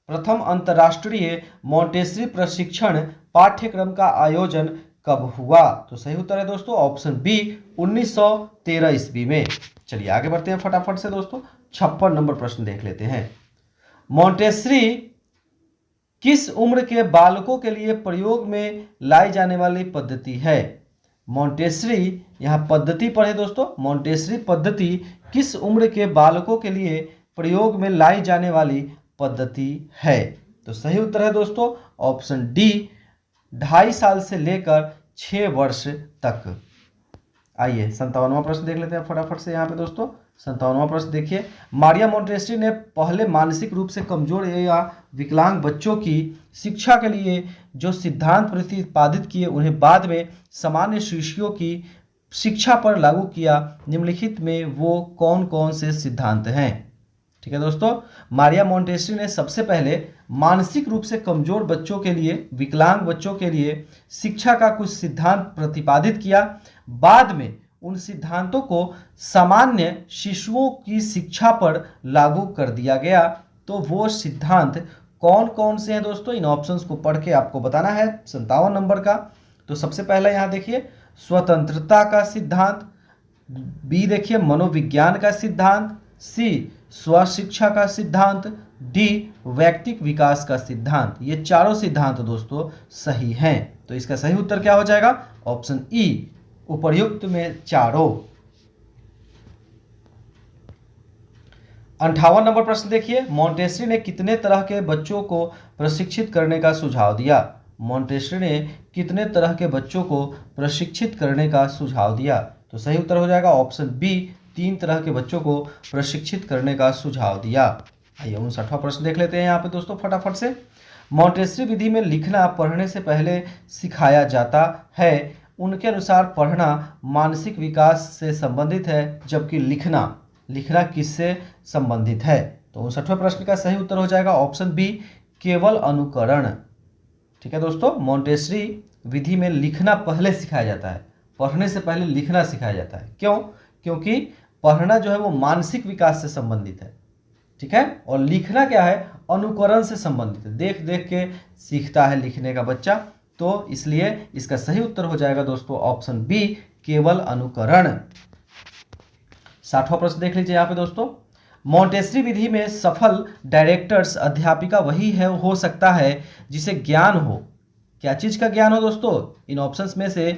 प्रथम अंतर्राष्ट्रीय मोंटेसरी प्रशिक्षण पाठ्यक्रम का आयोजन कब हुआ? तो सही उत्तर है दोस्तों ऑप्शन बी, 1913 ईस्वी में। चलिए आगे बढ़ते हैं फटाफट से दोस्तों। 56 नंबर प्रश्न देख लेते हैं। मोंटेसरी किस उम्र के बालकों के लिए प्रयोग में लाई जाने वाली पद्धति है? मोंटेसरी, यहाँ पद्धति पढ़े दोस्तों, मोंटेसरी पद्धति किस उम्र के बालकों के लिए प्रयोग में लाई जाने वाली पद्धति है? तो सही उत्तर है दोस्तों ऑप्शन डी, 2.5 साल से लेकर 6 वर्ष तक। आइए 57वां प्रश्न देख लेते हैं फटाफट से यहाँ पे दोस्तों। 57वां प्रश्न देखिए। मारिया मोंटेसरी ने पहले मानसिक रूप से कमजोर या विकलांग बच्चों की शिक्षा के लिए जो सिद्धांत प्रतिपादित किए, उन्हें बाद में सामान्य शिशुओं की शिक्षा पर लागू किया। निम्नलिखित में वो कौन कौन से सिद्धांत हैं? ठीक है दोस्तों, मारिया मोंटेसरी ने सबसे पहले मानसिक रूप से कमजोर बच्चों के लिए, विकलांग बच्चों के लिए शिक्षा का कुछ सिद्धांत प्रतिपादित किया। बाद में उन सिद्धांतों को सामान्य शिशुओं की शिक्षा पर लागू कर दिया गया। तो वो सिद्धांत कौन कौन से हैं दोस्तों? इन ऑप्शंस को पढ़ के आपको बताना है 57 नंबर का। तो सबसे पहला यहाँ देखिए स्वतंत्रता का सिद्धांत, बी देखिए मनोविज्ञान का सिद्धांत, सी स्वशिक्षा का सिद्धांत, डी व्यक्तिक विकास का सिद्धांत। ये चारों सिद्धांत दोस्तों सही हैं। तो इसका सही उत्तर क्या हो जाएगा? ऑप्शन ई, उपर्युक्त में चारों। 58 नंबर प्रश्न देखिए। मोंटेसरी ने कितने तरह के बच्चों को प्रशिक्षित करने का सुझाव दिया? मोंटेसरी ने कितने तरह के बच्चों को प्रशिक्षित करने का सुझाव दिया? तो सही उत्तर हो जाएगा ऑप्शन बी, 3 तरह के बच्चों को प्रशिक्षित करने का सुझाव दिया। आइए 59वां प्रश्न देख लेते हैं यहाँ पे दोस्तों फटाफट से। मोंटेसरी विधि में लिखना पढ़ने से पहले सिखाया जाता है। उनके अनुसार पढ़ना मानसिक विकास से संबंधित है, जबकि लिखना किससे संबंधित है? तो 59वें प्रश्न का सही उत्तर हो जाएगा ऑप्शन बी, केवल अनुकरण। ठीक है दोस्तों, मोंटेसरी विधि में लिखना पहले सिखाया जाता है, पढ़ने से पहले लिखना सिखाया जाता है। क्यों? क्योंकि पढ़ना जो है वो मानसिक विकास से संबंधित है, ठीक है, और लिखना क्या है? अनुकरण से संबंधित है, देख देख के सीखता है लिखने का बच्चा। तो इसलिए इसका सही उत्तर हो जाएगा दोस्तों ऑप्शन बी, केवल अनुकरण। 60वां प्रश्न देख लीजिए यहाँ पे दोस्तों। मोंटेसरी विधि में सफल डायरेक्टर्स अध्यापिका वही है हो सकता है जिसे ज्ञान हो। क्या चीज का ज्ञान हो दोस्तों? इन ऑप्शंस में से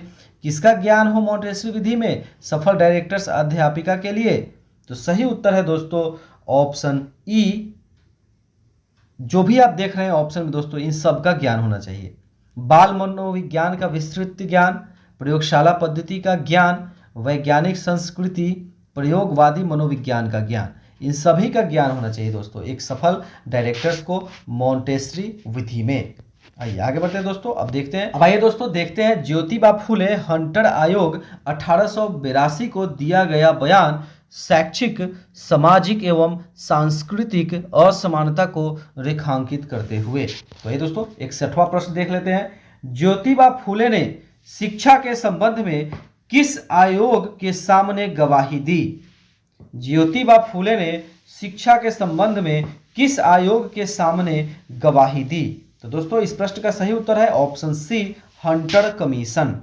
किसका ज्ञान हो मोंटेसरी विधि में सफल डायरेक्टर्स अध्यापिका के लिए? तो सही उत्तर है दोस्तों ऑप्शन ई, जो भी आप देख रहे हैं ऑप्शन में दोस्तों, इन सब का ज्ञान होना चाहिए। बाल मनोविज्ञान का विस्तृत ज्ञान, प्रयोगशाला पद्धति का ज्ञान, वैज्ञानिक संस्कृति, प्रयोगवादी मनोविज्ञान का ज्ञान, इन सभी का ज्ञान होना चाहिए दोस्तों एक सफल डायरेक्टर्स को मोंटेसरी विधि में। आइए आगे बढ़ते हैं दोस्तों। अब देखते हैं, अब आइए दोस्तों देखते हैं ज्योतिबा फुले हंटर आयोग 1882 को दिया गया बयान शैक्षिक, सामाजिक एवं सांस्कृतिक असमानता को रेखांकित करते हुए। तो ये दोस्तों 61वां प्रश्न देख लेते हैं। ज्योतिबा फुले ने शिक्षा के संबंध में किस आयोग के सामने गवाही दी? ज्योतिबा फुले ने शिक्षा के संबंध में किस आयोग के सामने गवाही दी? तो दोस्तों इस प्रश्न का सही उत्तर है ऑप्शन सी, हंटर कमीशन।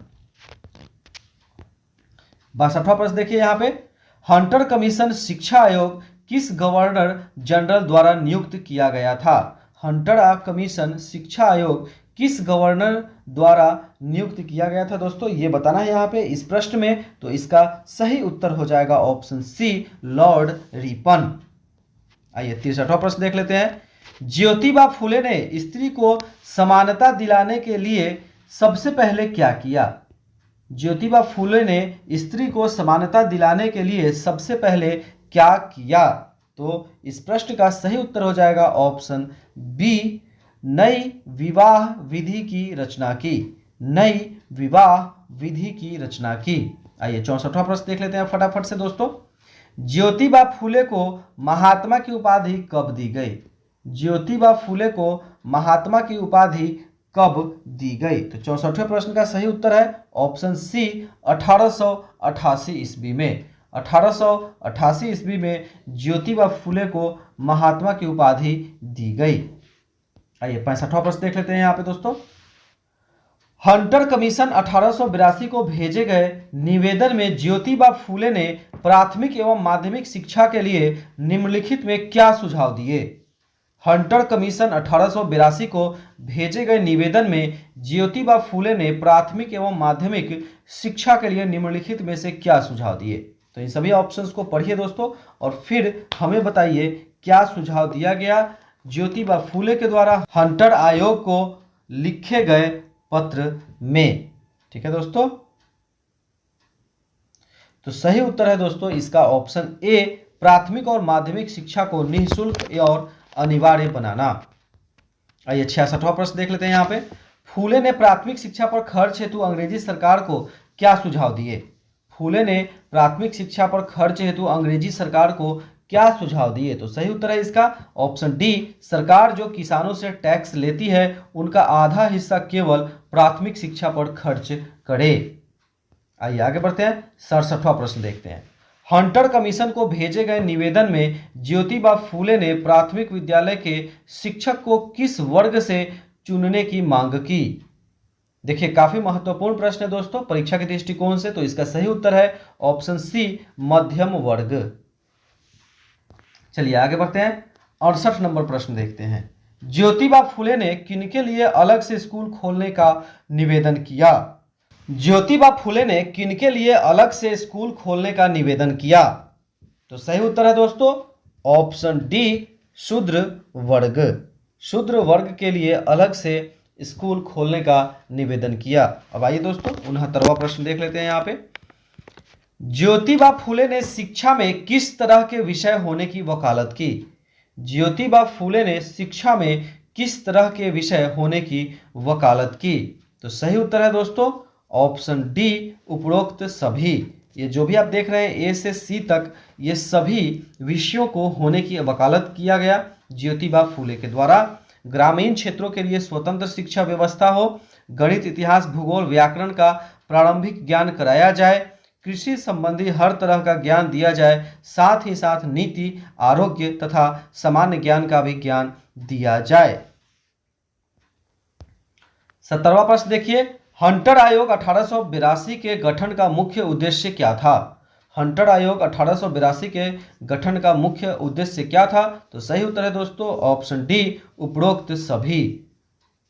62वां प्रश्न देखिए यहाँ पे। हंटर कमीशन शिक्षा आयोग किस गवर्नर जनरल द्वारा नियुक्त किया गया था? हंटर कमीशन शिक्षा आयोग किस गवर्नर द्वारा नियुक्त किया गया था दोस्तों, ये बताना है यहाँ पे इस प्रश्न में। तो इसका सही उत्तर हो जाएगा ऑप्शन सी, लॉर्ड रिपन। आइए 63वां प्रश्न देख लेते हैं। ज्योतिबा फुले ने स्त्री को समानता दिलाने के लिए सबसे पहले क्या किया? ज्योतिबा फुले ने स्त्री को समानता दिलाने के लिए सबसे पहले क्या किया? तो इस प्रश्न का सही उत्तर हो जाएगा ऑप्शन बी, नई विवाह विधि की रचना की। नई विवाह विधि की रचना की। आइए 64वां प्रश्न देख लेते हैं फटाफट से दोस्तों। ज्योतिबा फुले को महात्मा की उपाधि कब दी गई? ज्योतिबा फुले को महात्मा की उपाधि कब दी गई? तो 64वें प्रश्न का सही उत्तर है ऑप्शन सी, 1888 ईस्वी में। 1888 ईस्वी में ज्योतिबा फुले को महात्मा की उपाधि दी गई। आइए 65वां प्रश्न देख लेते हैं यहाँ पे दोस्तों। हंटर कमीशन 1882 को भेजे गए निवेदन में ज्योतिबा फुले ने प्राथमिक एवं माध्यमिक शिक्षा के लिए निम्नलिखित में क्या सुझाव दिए? हंटर कमीशन 1882 को भेजे गए निवेदन में ज्योतिबा फुले ने प्राथमिक एवं माध्यमिक शिक्षा के लिए निम्नलिखित में से क्या सुझाव दिए? तो इन सभी ऑप्शंस को पढ़िए दोस्तों और फिर हमें बताइए क्या सुझाव दिया गया ज्योतिबा फुले के द्वारा हंटर आयोग को लिखे गए पत्र में। ठीक है दोस्तों, तो सही उत्तर है दोस्तों इसका ऑप्शन ए, प्राथमिक और माध्यमिक शिक्षा को निःशुल्क और अनिवार्य बनाना। आइए 66वां प्रश्न देख लेते हैं यहाँ पे। फुले ने प्राथमिक शिक्षा पर खर्च हेतु अंग्रेजी सरकार को क्या सुझाव दिए? फुले ने प्राथमिक शिक्षा पर खर्च हेतु अंग्रेजी सरकार को क्या सुझाव दिए? तो सही उत्तर है इसका ऑप्शन डी, सरकार जो किसानों से टैक्स लेती है उनका आधा हिस्सा केवल प्राथमिक शिक्षा पर खर्च करे। आइए आगे बढ़ते हैं, 67वां प्रश्न देखते हैं। हंटर कमीशन को भेजे गए निवेदन में ज्योतिबा फुले ने प्राथमिक विद्यालय के शिक्षक को किस वर्ग से चुनने की मांग की? देखिए काफी महत्वपूर्ण प्रश्न है दोस्तों परीक्षा के दृष्टिकोण से। तो इसका सही उत्तर है ऑप्शन सी, मध्यम वर्ग। चलिए आगे बढ़ते हैं, 68 नंबर प्रश्न देखते हैं। ज्योतिबा फुले ने किनके लिए अलग से स्कूल खोलने का निवेदन किया? ज्योतिबा फुले ने किनके लिए अलग से स्कूल खोलने का निवेदन किया? तो सही उत्तर है दोस्तों ऑप्शन डी, शूद्र वर्ग। शूद्र वर्ग के लिए अलग से स्कूल खोलने का निवेदन किया। अब आइए दोस्तों 69वां प्रश्न देख लेते हैं यहाँ पे। ज्योतिबा फुले ने शिक्षा में किस तरह के विषय होने की वकालत की? ज्योतिबा फुले ने शिक्षा में किस तरह के विषय होने की वकालत की? तो सही उत्तर है दोस्तों ऑप्शन डी, उपरोक्त सभी। ये जो भी आप देख रहे हैं ए से सी तक, ये सभी विषयों को होने की वकालत किया गया ज्योतिबा फुले के द्वारा। ग्रामीण क्षेत्रों के लिए स्वतंत्र शिक्षा व्यवस्था हो, गणित, इतिहास, भूगोल, व्याकरण का प्रारंभिक ज्ञान कराया जाए, कृषि संबंधी हर तरह का ज्ञान दिया जाए, साथ ही साथ नीति, आरोग्य तथा सामान्य ज्ञान का भी ज्ञान दिया जाए। 70वां प्रश्न देखिए। हंटर आयोग 1882 के गठन का मुख्य उद्देश्य क्या था? हंटर आयोग 1882 के गठन का मुख्य उद्देश्य क्या था? तो सही उत्तर है दोस्तों ऑप्शन डी, उपरोक्त सभी।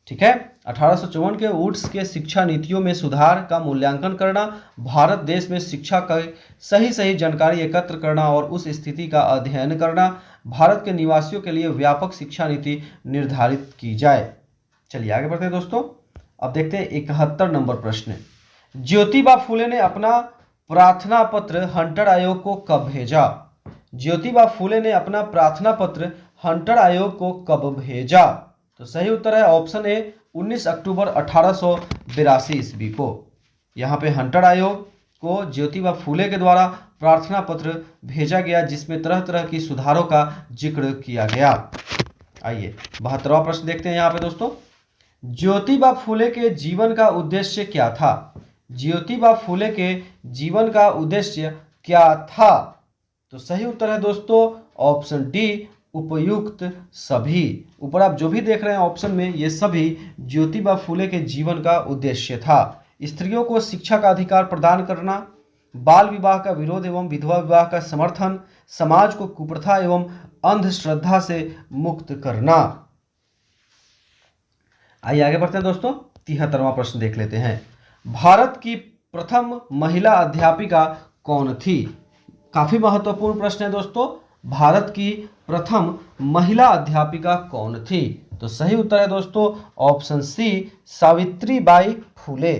ठीक है, 1854 के वुड्स के शिक्षा नीतियों में सुधार का मूल्यांकन करना, भारत देश में शिक्षा का सही जानकारी एकत्र करना और उस स्थिति का अध्ययन करना, भारत के निवासियों के लिए व्यापक शिक्षा नीति निर्धारित की जाए। चलिए आगे बढ़ते हैं दोस्तों। अब देखते हैं 71 नंबर प्रश्न। ज्योतिबा फुले ने अपना प्रार्थना पत्र हंटर आयोग को कब भेजा? ज्योतिबा फुले ने अपना प्रार्थना पत्र हंटर आयोग को कब भेजा? तो सही उत्तर है ऑप्शन ए, 19 अक्टूबर 1882 ईस्वी को। यहाँ पे हंटर आयोग को ज्योतिबा फुले के द्वारा प्रार्थना पत्र भेजा गया जिसमें तरह तरह की सुधारों का जिक्र किया गया। आइए 72वां प्रश्न देखते हैं यहाँ पे दोस्तों। ज्योतिबा फुले के जीवन का उद्देश्य क्या था? ज्योतिबा फुले के जीवन का उद्देश्य क्या था? तो सही उत्तर है दोस्तों ऑप्शन डी, उपयुक्त सभी। ऊपर आप जो भी देख रहे हैं ऑप्शन में, ये सभी ज्योतिबा फुले के जीवन का उद्देश्य था। स्त्रियों को शिक्षा का अधिकार प्रदान करना, बाल विवाह का विरोध एवं विधवा विवाह का समर्थन, समाज को कुप्रथा एवं अंधश्रद्धा से मुक्त करना। आइए आगे बढ़ते हैं दोस्तों। 73वां प्रश्न देख लेते हैं। भारत की प्रथम महिला अध्यापिका कौन थी? काफी महत्वपूर्ण प्रश्न है दोस्तों। भारत की प्रथम महिला अध्यापिका कौन थी? तो सही उत्तर है दोस्तों ऑप्शन सी, सावित्रीबाई फुले।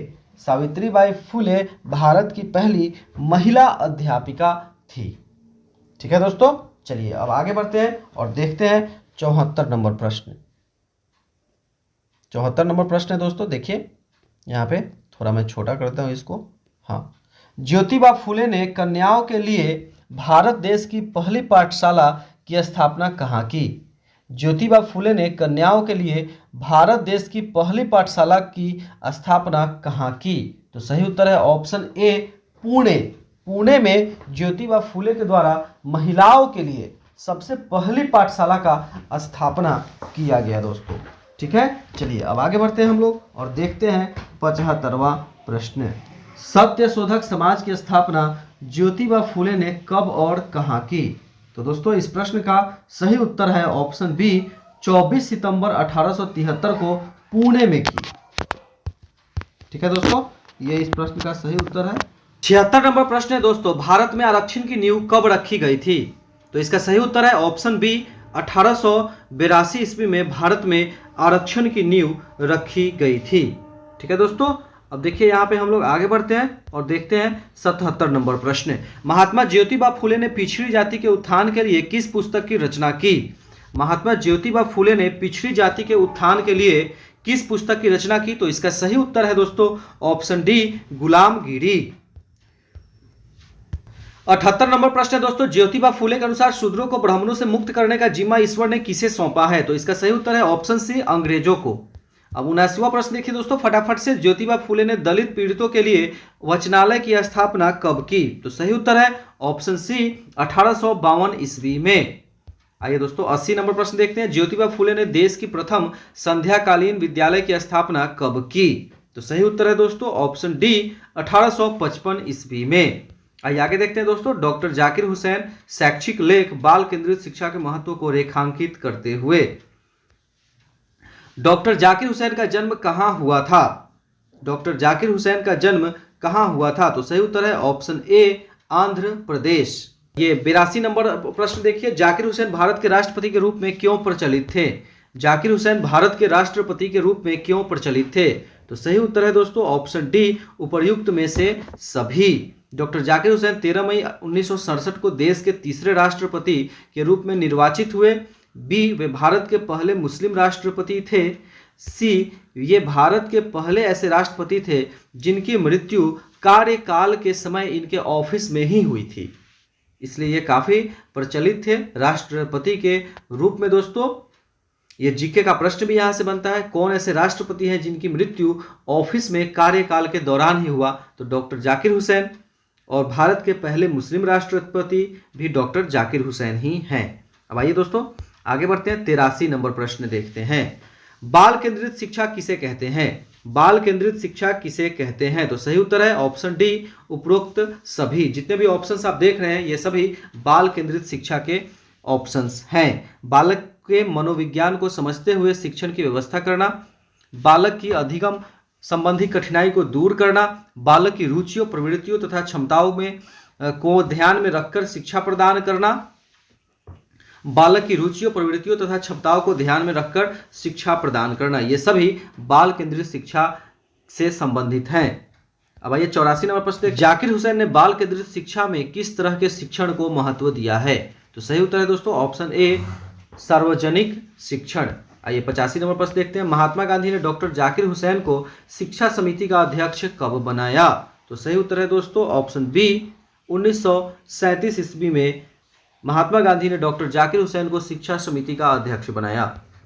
सावित्रीबाई फुले भारत की पहली महिला अध्यापिका थी। ठीक है दोस्तों, चलिए अब आगे बढ़ते हैं और देखते हैं 74 नंबर प्रश्न। 74 नंबर प्रश्न है दोस्तों, देखिए यहाँ पे थोड़ा मैं छोटा करता हूँ इसको। हाँ, ज्योतिबा फुले ने कन्याओं के लिए भारत देश की पहली पाठशाला की स्थापना कहाँ की? ज्योतिबा फुले ने कन्याओं के लिए भारत देश की पहली पाठशाला की स्थापना कहाँ की? तो सही उत्तर है ऑप्शन ए, पुणे। पुणे में ज्योतिबा फुले के द्वारा महिलाओं के लिए सबसे पहली पाठशाला का स्थापना किया गया दोस्तों। ठीक है, चलिए अब आगे बढ़ते हैं हम लोग और देखते हैं 75वां प्रश्न। सत्य शोधक समाज की स्थापना ज्योतिबा फुले ने कब और कहाँ की? तो दोस्तों इस प्रश्न का सही उत्तर है ऑप्शन बी, 24 सितंबर 1873 को पुणे में की। ठीक है दोस्तों, ये इस प्रश्न का सही उत्तर है। 76 नंबर प्रश्न है दोस्तों, भारत में आरक्षण की नींव कब रखी गई थी? तो इसका सही उत्तर है ऑप्शन बी, 1882 ईस्वी में भारत में आरक्षण की नींव रखी गई थी। ठीक है दोस्तों, अब देखिए यहाँ पे हम लोग आगे बढ़ते हैं और देखते हैं 77 नंबर प्रश्न। महात्मा ज्योतिबा फुले ने पिछड़ी जाति के उत्थान के लिए किस पुस्तक की रचना की? महात्मा ज्योतिबा फुले ने पिछड़ी जाति के उत्थान के लिए किस पुस्तक की रचना की? तो इसका सही उत्तर है दोस्तों ऑप्शन डी, गुलामगिरी। 78 नंबर प्रश्न है दोस्तों, ज्योतिबा फुले के अनुसार शूद्रों को ब्राह्मणों से मुक्त करने का जिम्मा ईश्वर ने किसे सौंपा है? तो इसका सही उत्तर है ऑप्शन सी, अंग्रेजों को। अब 79वां प्रश्न देखिए दोस्तों फटाफट से, ज्योतिबा फुले ने दलित पीड़ितों के लिए वचनालय की स्थापना कब की? तो सही उत्तर है ऑप्शन सी, 1852 ईस्वी में। आइए दोस्तों 80 नंबर प्रश्न देखते हैं, ज्योतिबा फुले ने देश की प्रथम संध्याकालीन विद्यालय की स्थापना कब की? तो सही उत्तर है दोस्तों ऑप्शन डी, 1855 ईस्वी में। आइए आगे देखते हैं दोस्तों, डॉक्टर जाकिर हुसैन शैक्षिक लेख बाल केंद्रित शिक्षा के महत्व को रेखांकित करते हुए। डॉक्टर जाकिर हुसैन का जन्म कहां हुआ था? डॉक्टर जाकिर हुसैन का जन्म कहां हुआ था? तो सही उत्तर है ऑप्शन ए, आंध्र प्रदेश। ये 82 नंबर प्रश्न देखिए, जाकिर हुसैन भारत के राष्ट्रपति के रूप में क्यों प्रचलित थे? जाकिर हुसैन भारत के राष्ट्रपति के रूप में क्यों प्रचलित थे? तो सही उत्तर है दोस्तों ऑप्शन डी, उपर्युक्त में से सभी। डॉक्टर जाकिर हुसैन 13 मई 1967 को देश के तीसरे राष्ट्रपति के रूप में निर्वाचित हुए। बी, वे भारत के पहले मुस्लिम राष्ट्रपति थे। सी, ये भारत के पहले ऐसे राष्ट्रपति थे जिनकी मृत्यु कार्यकाल के समय इनके ऑफिस में ही हुई थी, इसलिए ये काफी प्रचलित थे राष्ट्रपति के रूप में। दोस्तों ये जीके का प्रश्न भी यहां से बनता है, कौन ऐसे राष्ट्रपति हैं जिनकी मृत्यु ऑफिस में कार्यकाल के दौरान ही हुआ? तो डॉक्टर जाकिर हुसैन। और भारत के पहले मुस्लिम राष्ट्रपति भी डॉक्टर जाकिर हुसैन ही हैं। अब आइए दोस्तों आगे बढ़ते हैं, 83 नंबर प्रश्न देखते हैं, बाल केंद्रित शिक्षा किसे कहते हैं? बाल केंद्रित शिक्षा किसे कहते हैं? तो सही उत्तर है ऑप्शन डी, उपरोक्त सभी। जितने भी ऑप्शंस आप देख रहे हैं ये सभी बाल केंद्रित शिक्षा के ऑप्शंस हैं। बालक के मनोविज्ञान को समझते हुए शिक्षण की व्यवस्था करना, बालक की अधिगम संबंधी कठिनाई को दूर करना, बालक की रुचियों, प्रवृत्तियों तथा क्षमताओं में को ध्यान में रखकर शिक्षा प्रदान करना, बालक की रुचियों, प्रवृत्तियों तथा क्षमताओं को ध्यान में रखकर शिक्षा प्रदान करना, ये सभी बाल केंद्रित शिक्षा से संबंधित हैं। अब आइए 84 नंबर प्रश्न, जाकिर हुसैन ने बाल केंद्रित शिक्षा में किस तरह के शिक्षण को महत्व दिया है? तो सही उत्तर है दोस्तों ऑप्शन ए, सार्वजनिक शिक्षण। आइए 85 नंबर प्रश्न देखते हैं, महात्मा गांधी ने डॉक्टर जाकिर हुसैन को शिक्षा समिति का अध्यक्ष कब बनाया? तो सही उत्तर है दोस्तों ऑप्शन बी, 1937 ईस्वी में महात्मा गांधी ने डॉक्टर जाकिर हुसैन को शिक्षा समिति का अध्यक्ष बनाया।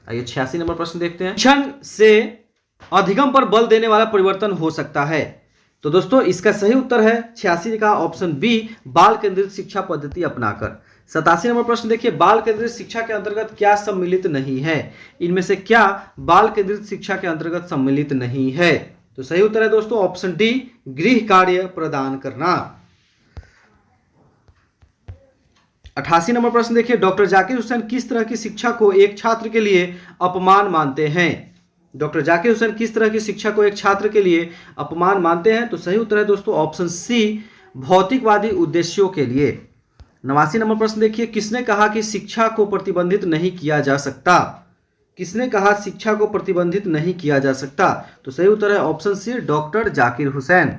आइए 86 नंबर प्रश्न देखते हैं, शिक्षण से अधिगम पर बल देने वाला परिवर्तन हो सकता है? तो दोस्तों इसका सही उत्तर है 86 का ऑप्शन बी, बाल केंद्रित शिक्षा पद्धति अपनाकर। 87 नंबर प्रश्न देखिए, बाल केंद्रित शिक्षा के अंतर्गत क्या सम्मिलित नहीं है? इनमें से क्या बाल केंद्रित शिक्षा के अंतर्गत सम्मिलित नहीं है? तो सही उत्तर है दोस्तों ऑप्शन डी, गृह कार्य प्रदान करना। 88 नंबर प्रश्न देखिए, डॉक्टर जाकिर हुसैन किस तरह की शिक्षा को एक छात्र के लिए अपमान मानते हैं? डॉक्टर जाकिर हुसैन किस तरह की शिक्षा को एक छात्र के लिए अपमान मानते हैं? तो सही उत्तर है दोस्तों ऑप्शन सी, भौतिकवादी उद्देश्यों के लिए। 89 नंबर प्रश्न देखिए, किसने कहा कि शिक्षा को प्रतिबंधित नहीं किया जा सकता? किसने कहा शिक्षा को प्रतिबंधित नहीं किया जा सकता? तो सही उत्तर है option C, doctor Zakir Hussain.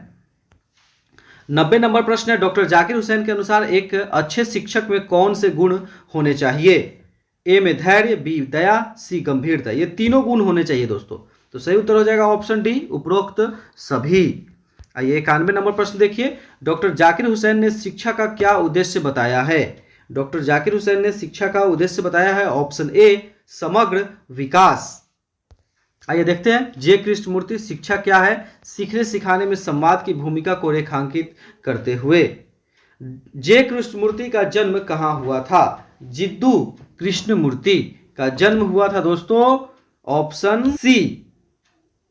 90 number प्रश्न है, डॉक्टर जाकिर हुसैन के अनुसार एक अच्छे शिक्षक में कौन से गुण होने चाहिए? ए में धैर्य, बी दया, सी गंभीरता। ये तीनों गुण होने चाहिए दोस्तों। तो सही उत्तर हो जाएगा ऑप्शन डी, उपरोक्त सभी। आइए 91 नंबर प्रश्न देखिए, डॉक्टर जाकिर हुसैन ने शिक्षा का क्या उद्देश्य बताया है? डॉक्टर जाकिर हुसैन ने शिक्षा का उद्देश्य बताया है ऑप्शन ए, समग्र विकास। आइए देखते हैं, जे कृष्णमूर्ति शिक्षा क्या है? सीखने सिखाने में संवाद की भूमिका को रेखांकित करते हुए। जे कृष्णमूर्ति का जन्म कहाँ हुआ था? जिद्दू कृष्णमूर्ति का जन्म हुआ था दोस्तों ऑप्शन सी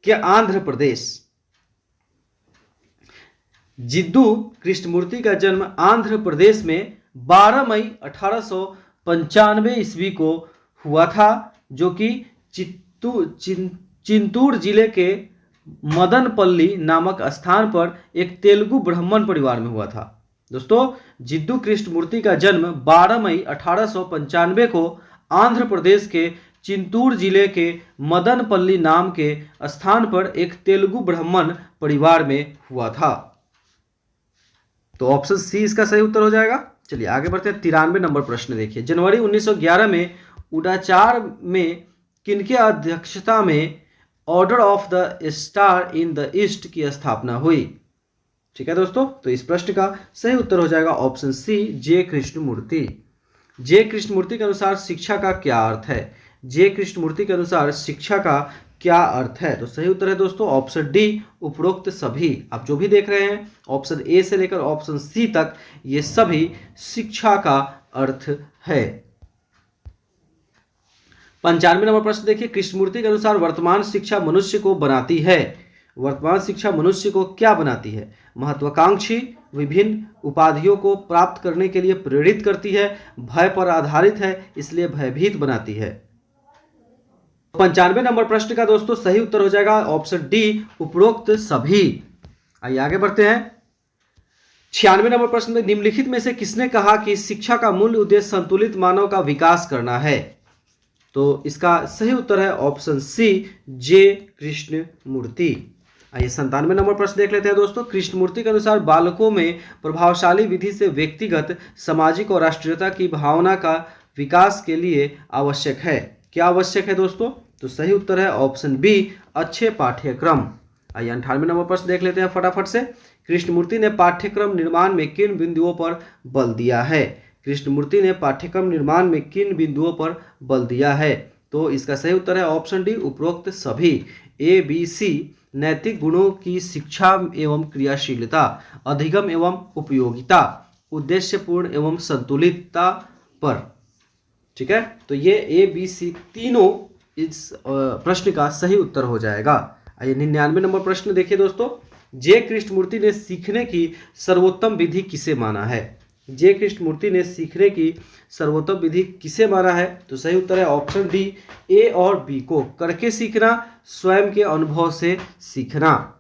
के आंध्र प्रदेश। जिद्दू कृष्णमूर्ति का जन्म आंध्र प्रदेश में 12 मई 1895 ईस्वी को हुआ था, जो कि चिंतूर जिले के मदनपल्ली नामक स्थान पर एक तेलुगु ब्राह्मण परिवार में हुआ था। दोस्तों जिद्दू कृष्णमूर्ति का जन्म 12 मई 1895 को आंध्र प्रदेश के चिंतूर जिले के मदनपल्ली नाम के स्थान पर एक तेलुगु ब्राह्मण परिवार में हुआ था। तो ऑप्शन सी इसका सही उत्तर हो जाएगा। चलिए आगे बढ़ते हैं, 93 नंबर प्रश्न देखिए, जनवरी 1911 में उडाचार में किनके अध्यक्षता में order of the star in the east की स्थापना हुई? ठीक है दोस्तों, तो इस प्रश्न का सही उत्तर हो जाएगा ऑप्शन सी, जे कृष्णमूर्ति। जे कृष्णमूर्ति के अनुसार शिक्षा का क्या अर्थ है? जे कृष्णमूर्ति के अनुसार शिक्षा का क्या अर्थ है? तो सही उत्तर है दोस्तों ऑप्शन डी, उपरोक्त सभी। आप जो भी देख रहे हैं ऑप्शन ए से लेकर ऑप्शन सी तक, ये सभी शिक्षा का अर्थ है। 95 नंबर प्रश्न देखिए, कृष्णमूर्ति के अनुसार वर्तमान शिक्षा मनुष्य को बनाती है। वर्तमान शिक्षा मनुष्य को क्या बनाती है? महत्वाकांक्षी, विभिन्न उपाधियों को प्राप्त करने के लिए प्रेरित करती है, भय पर आधारित है इसलिए भयभीत बनाती है। 95 नंबर प्रश्न का दोस्तों सही उत्तर हो जाएगा ऑप्शन डी, उपरोक्त सभी। आइए आगे बढ़ते हैं, 96 नंबर प्रश्न में निम्नलिखित में से किसने कहा कि शिक्षा का मूल उद्देश्य संतुलित मानव का विकास करना है? तो इसका सही उत्तर है ऑप्शन सी, जे कृष्णमूर्ति। आइए 97 नंबर प्रश्न देख लेते हैं दोस्तों, कृष्णमूर्ति के अनुसार बालकों में प्रभावशाली विधि से व्यक्तिगत, सामाजिक और राष्ट्रीयता की भावना का विकास के लिए आवश्यक है। क्या आवश्यक है दोस्तों? तो सही उत्तर है ऑप्शन बी, अच्छे पाठ्यक्रम। आइए 98 नंबर प्रश्न देख लेते हैं फटाफट से, कृष्णमूर्ति ने पाठ्यक्रम निर्माण में किन बिंदुओं पर बल दिया है? कृष्णमूर्ति ने पाठ्यक्रम निर्माण में किन बिंदुओं पर बल दिया है? तो इसका सही उत्तर है ऑप्शन डी, उपरोक्त सभी। ए, बी, सी, नैतिक गुणों की शिक्षा एवं क्रियाशीलता, अधिगम एवं उपयोगिता, उद्देश्यपूर्ण एवं संतुलितता पर। ठीक है, तो ये ए, बी, सी तीनों इस प्रश्न का सही उत्तर हो जाएगा। आइए 99 नंबर प्रश्न देखिए दोस्तों, जे कृष्णमूर्ति ने सीखने की सर्वोत्तम विधि किसे माना है? जे कृष्णमूर्ति ने सीखने की सर्वोत्तम विधि किसे माना है? तो सही उत्तर है ऑप्शन डी, ए और बी को, करके सीखना, स्वयं के अनुभव से सीखना।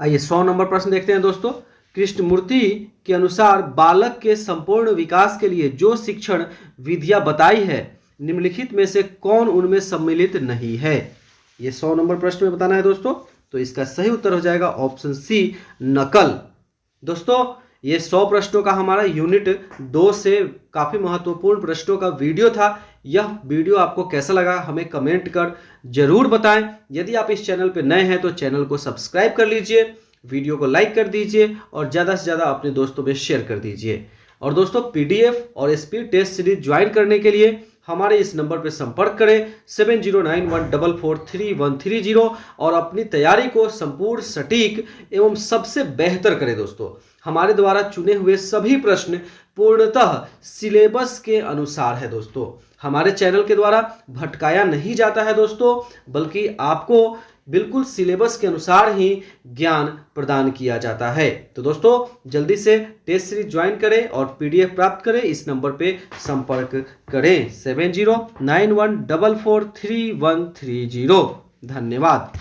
आइए 100 नंबर प्रश्न देखते हैं दोस्तों, कृष्णमूर्ति के अनुसार बालक के संपूर्ण विकास के लिए जो शिक्षण विधियां बताई है, निम्नलिखित में से कौन उनमें सम्मिलित नहीं है? ये 100 नंबर प्रश्न में बताना है दोस्तों। तो इसका सही उत्तर हो जाएगा ऑप्शन सी, नकल। दोस्तों ये 100 प्रश्नों का हमारा यूनिट 2 से काफ़ी महत्वपूर्ण प्रश्नों का वीडियो था। यह वीडियो आपको कैसा लगा हमें कमेंट कर जरूर बताएं। यदि आप इस चैनल पर नए हैं तो चैनल को सब्सक्राइब कर लीजिए, वीडियो को लाइक कर दीजिए और ज़्यादा से ज़्यादा अपने दोस्तों में शेयर कर दीजिए। और दोस्तों पीडीएफ और स्पीड टेस्ट सीरीज ज्वाइन करने के लिए हमारे इस नंबर पर संपर्क करें 7091443130 और अपनी तैयारी को संपूर्ण, सटीक एवं सबसे बेहतर करें। दोस्तों हमारे द्वारा चुने हुए सभी प्रश्न पूर्णतः सिलेबस के अनुसार है। दोस्तों हमारे चैनल के द्वारा भटकाया नहीं जाता है दोस्तों, बल्कि आपको बिल्कुल सिलेबस के अनुसार ही ज्ञान प्रदान किया जाता है। तो दोस्तों जल्दी से टेस्ट सीरीज ज्वाइन करें और PDF प्राप्त करें। इस नंबर पे संपर्क करें 7091443130। धन्यवाद।